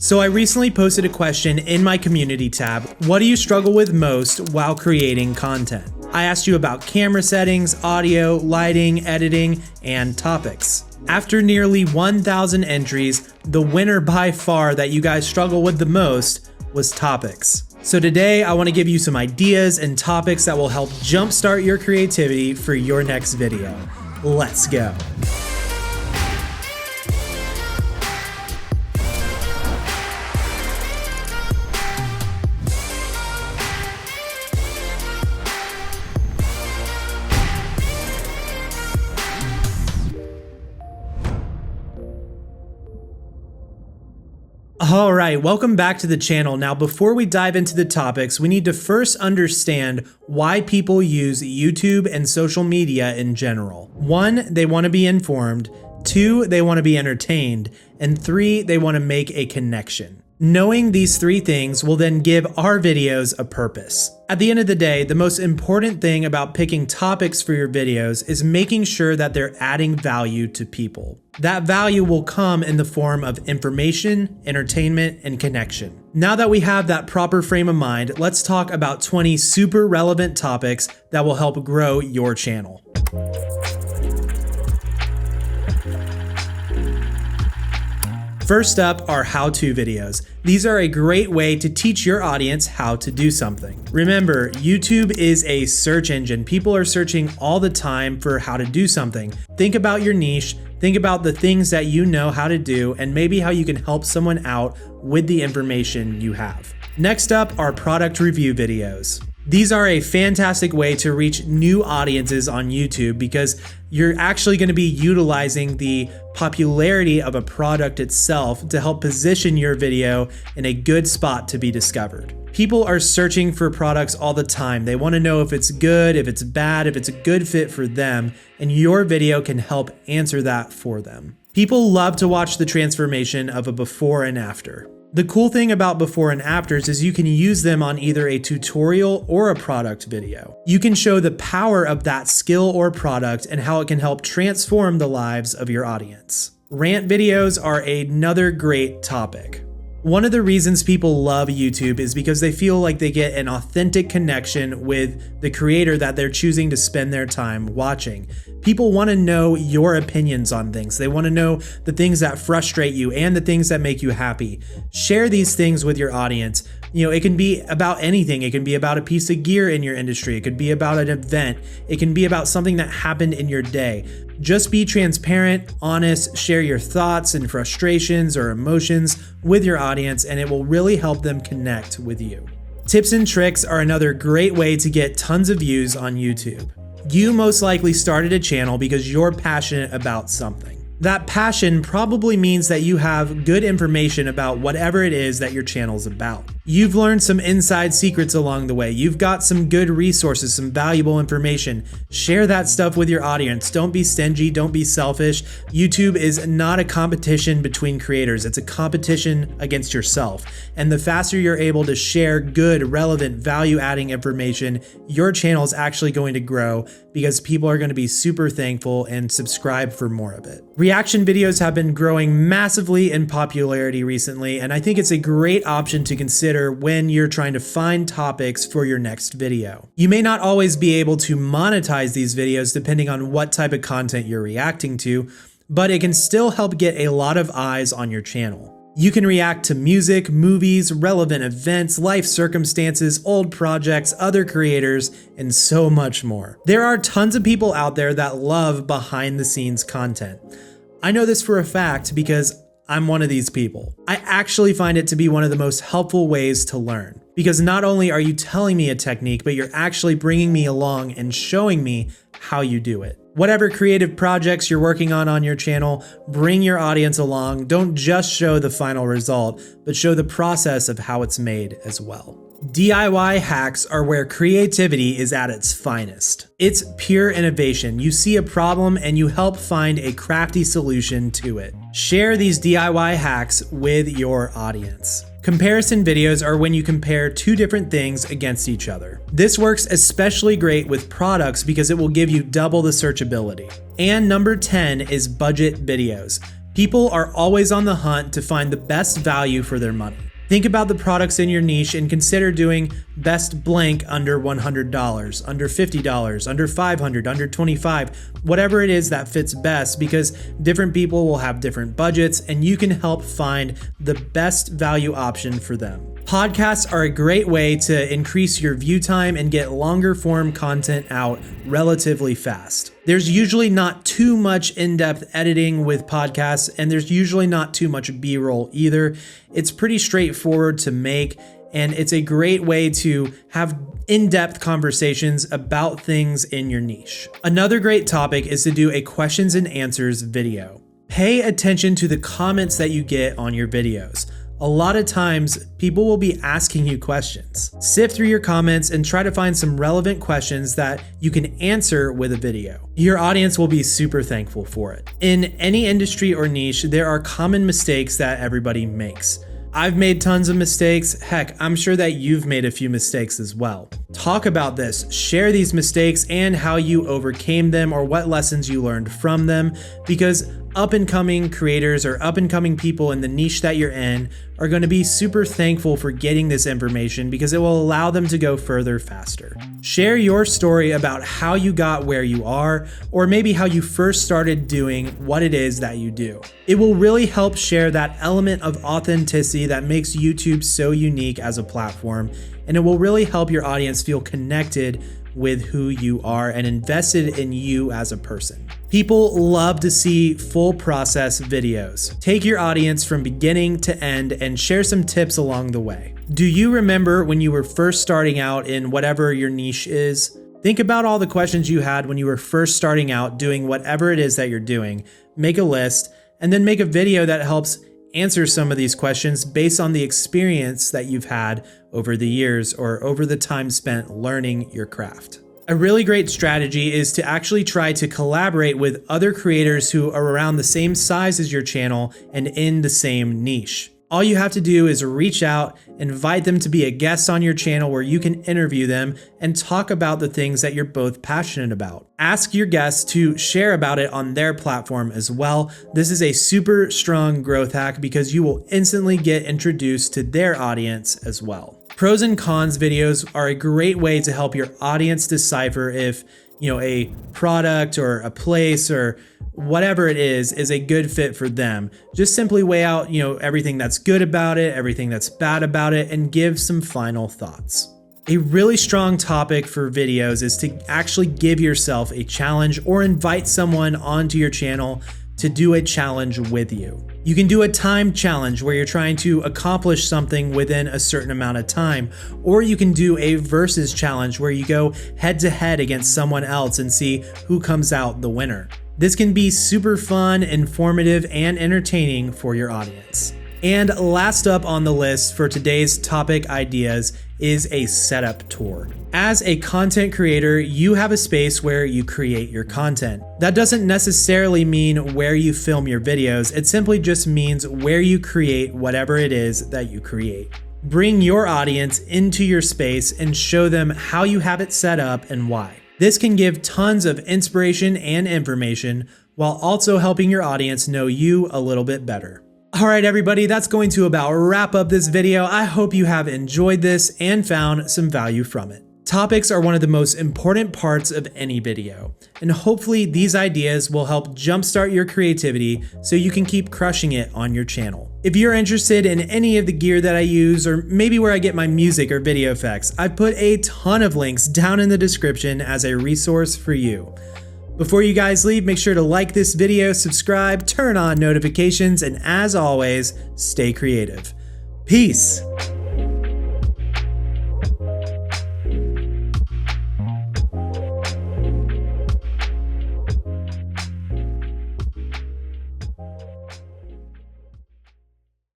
So I recently posted a question in my community tab. What do you struggle with most while creating content? I asked you about camera settings, audio, lighting, editing, and topics. After nearly 1,000 entries, the winner by far that you guys struggle with the most was topics. So today I want to give you some ideas and topics that will help jumpstart your creativity for your next video. Let's go. All right, welcome back to the channel. Now, before we dive into the topics, we need to first understand why people use YouTube and social media in general. 1, they want to be informed. 2, they want to be entertained. And 3, they want to make a connection. Knowing these 3 things will then give our videos a purpose. At the end of the day, the most important thing about picking topics for your videos is making sure that they're adding value to people. That value will come in the form of information, entertainment, and connection. Now that we have that proper frame of mind, let's talk about 20 super relevant topics that will help grow your channel. First up are how-to videos. These are a great way to teach your audience how to do something. Remember, YouTube is a search engine. People are searching all the time for how to do something. Think about your niche, think about the things that you know how to do, and maybe how you can help someone out with the information you have. Next up are product review videos. These are a fantastic way to reach new audiences on YouTube because you're actually going to be utilizing the popularity of a product itself to help position your video in a good spot to be discovered. People are searching for products all the time. They want to know if it's good, if it's bad, if it's a good fit for them, and your video can help answer that for them. People love to watch the transformation of a before and after. The cool thing about before and afters is you can use them on either a tutorial or a product video. You can show the power of that skill or product and how it can help transform the lives of your audience. Rant videos are another great topic. One of the reasons people love YouTube is because they feel like they get an authentic connection with the creator that they're choosing to spend their time watching. People want to know your opinions on things. They want to know the things that frustrate you and the things that make you happy. Share these things with your audience. You know, it can be about anything. It can be about a piece of gear in your industry. It could be about an event. It can be about something that happened in your day. Just be transparent, honest, share your thoughts and frustrations or emotions with your audience, and it will really help them connect with you. Tips and tricks are another great way to get tons of views on YouTube. You most likely started a channel because you're passionate about something. That passion probably means that you have good information about whatever it is that your channel's about. You've learned some inside secrets along the way. You've got some good resources, some valuable information. Share that stuff with your audience. Don't be stingy, don't be selfish. YouTube is not a competition between creators. It's a competition against yourself. And the faster you're able to share good, relevant, value-adding information, your channel is actually going to grow because people are going to be super thankful and subscribe for more of it. Reaction videos have been growing massively in popularity recently, and I think it's a great option to consider when you're trying to find topics for your next video. You may not always be able to monetize these videos depending on what type of content you're reacting to, but it can still help get a lot of eyes on your channel. You can react to music, movies, relevant events, life circumstances, old projects, other creators, and so much more. There are tons of people out there that love behind the scenes content. I know this for a fact because I'm one of these people. I actually find it to be one of the most helpful ways to learn because not only are you telling me a technique, but you're actually bringing me along and showing me how you do it. Whatever creative projects you're working on your channel, bring your audience along. Don't just show the final result, but show the process of how it's made as well. DIY hacks are where creativity is at its finest. It's pure innovation. You see a problem and you help find a crafty solution to it. Share these DIY hacks with your audience. Comparison videos are when you compare two different things against each other. This works especially great with products because it will give you double the searchability. And number 10 is budget videos. People are always on the hunt to find the best value for their money. Think about the products in your niche and consider doing best blank under $100, under $50, under $500, under $25, whatever it is that fits best, because different people will have different budgets and you can help find the best value option for them. Podcasts are a great way to increase your view time and get longer form content out relatively fast. There's usually not too much in-depth editing with podcasts, and there's usually not too much B-roll either. It's pretty straightforward to make, and it's a great way to have in-depth conversations about things in your niche. Another great topic is to do a questions and answers video. Pay attention to the comments that you get on your videos. A lot of times, people will be asking you questions. Sift through your comments and try to find some relevant questions that you can answer with a video. Your audience will be super thankful for it. In any industry or niche, there are common mistakes that everybody makes. I've made tons of mistakes. Heck, I'm sure that you've made a few mistakes as well. Talk about this, share these mistakes and how you overcame them or what lessons you learned from them, because up-and-coming creators or up-and-coming people in the niche that you're in are going to be super thankful for getting this information because it will allow them to go further faster. Share your story about how you got where you are, or maybe how you first started doing what it is that you do. It will really help share that element of authenticity that makes YouTube so unique as a platform, and it will really help your audience feel connected with who you are and invested in you as a person. People love to see full process videos. Take your audience from beginning to end and share some tips along the way. Do you remember when you were first starting out in whatever your niche is? Think about all the questions you had when you were first starting out doing whatever it is that you're doing. Make a list and then make a video that helps answer some of these questions based on the experience that you've had over the years or over the time spent learning your craft. A really great strategy is to actually try to collaborate with other creators who are around the same size as your channel and in the same niche. All you have to do is reach out, invite them to be a guest on your channel where you can interview them and talk about the things that you're both passionate about. Ask your guests to share about it on their platform as well. This is a super strong growth hack because you will instantly get introduced to their audience as well. Pros and cons videos are a great way to help your audience decipher if, a product or a place or whatever it is a good fit for them. Just simply weigh out, everything that's good about it, everything that's bad about it, and give some final thoughts. A really strong topic for videos is to actually give yourself a challenge or invite someone onto your channel to do a challenge with you. You can do a time challenge where you're trying to accomplish something within a certain amount of time, or you can do a versus challenge where you go head to head against someone else and see who comes out the winner. This can be super fun, informative, and entertaining for your audience. And last up on the list for today's topic ideas is a setup tour. As a content creator, you have a space where you create your content. That doesn't necessarily mean where you film your videos, it simply just means where you create whatever it is that you create. Bring your audience into your space and show them how you have it set up and why. This can give tons of inspiration and information while also helping your audience know you a little bit better. All right, everybody, that's going to about wrap up this video. I hope you have enjoyed this and found some value from it. Topics are one of the most important parts of any video, and hopefully these ideas will help jumpstart your creativity so you can keep crushing it on your channel. If you're interested in any of the gear that I use, or maybe where I get my music or video effects, I've put a ton of links down in the description as a resource for you. Before you guys leave, make sure to like this video, subscribe, turn on notifications, and as always, stay creative. Peace.